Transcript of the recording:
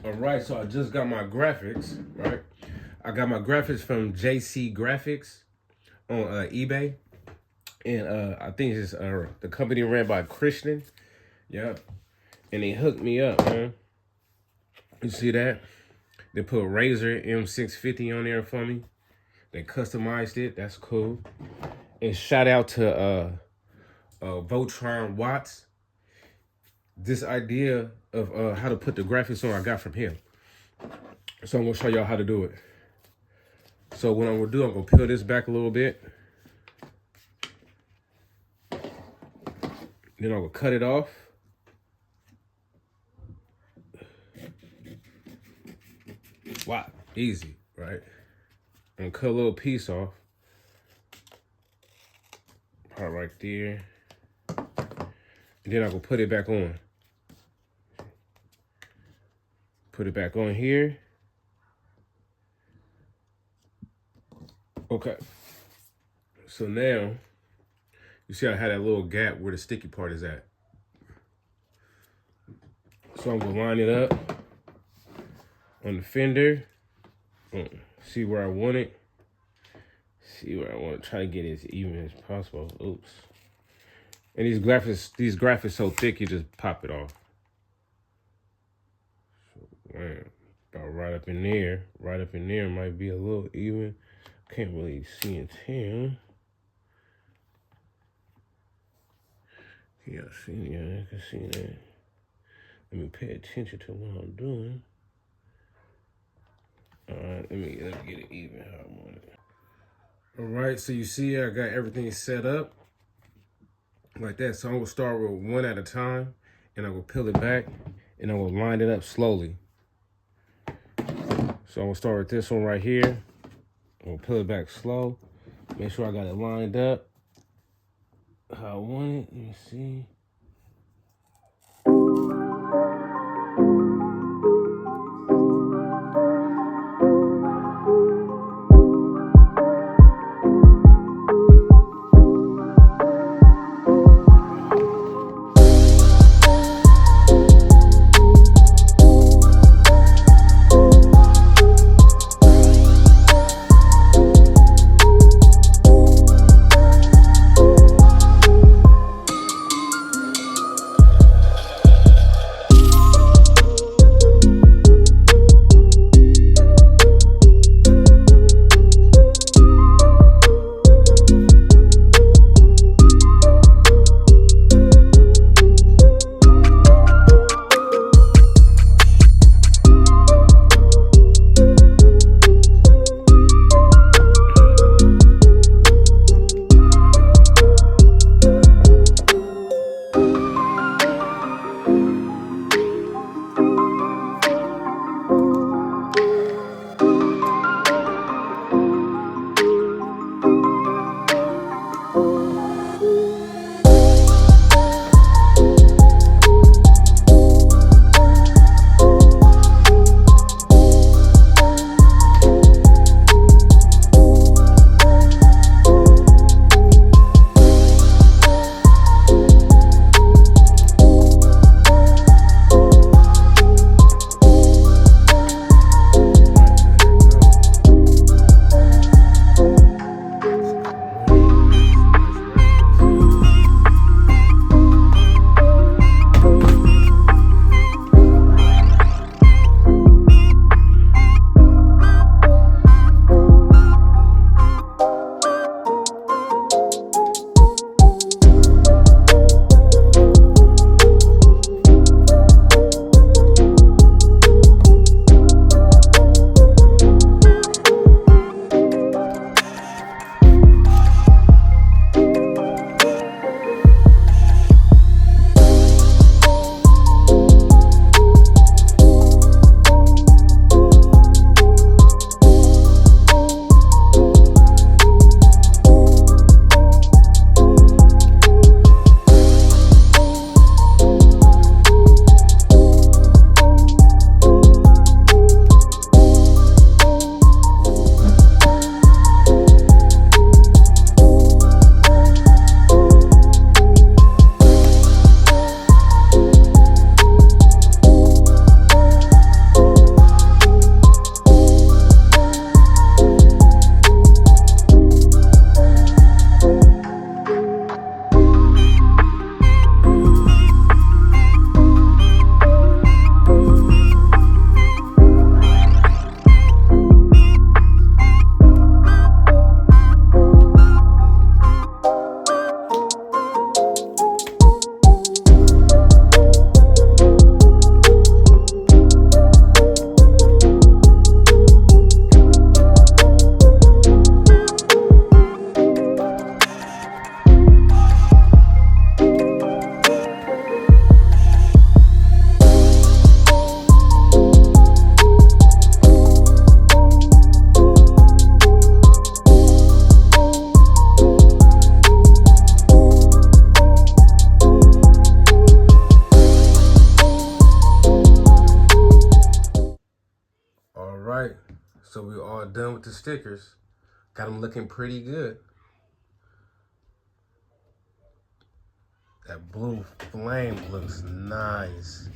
All right, so I just got my graphics, right? I got my graphics from JC Graphics on eBay. And I think it's the company ran by Christian. Yep. And they hooked me up, man. You see that? They put Razer M650 on there for me. They customized it. That's cool. And shout out to Votron Watts. This idea of how to put the graphics on I got from him. So I'm going to show y'all how to do it. So what I'm going to do, I'm going to peel this back a little bit. Then I'm going to cut it off. Wow, easy, right? I'm going to cut a little piece off. Part right there. And then I'm going to put it back on. Put it back on here. Okay. So now, you see I had that little gap where the sticky part is at. So I'm going to line it up on the fender. See where I want it. See where I want to try to get it as even as possible. Oops. And these graphics so thick, you just pop it off. So, man, about right up in there. Right up in there might be a little even. Can't really see it here. Yeah, I can see that. Let me pay attention to what I'm doing. All right, let me get it even how I want it. All right, so you see I got everything set up like that. So I'm gonna start with one at a time, and I'm gonna peel it back, and I'm gonna line it up slowly. So I'm gonna start with this one right here. I'm gonna peel it back slow. Make sure I got it lined up how I want it. Let me see. right, so we're all done with the stickers. Got them looking pretty good. That blue flame looks nice.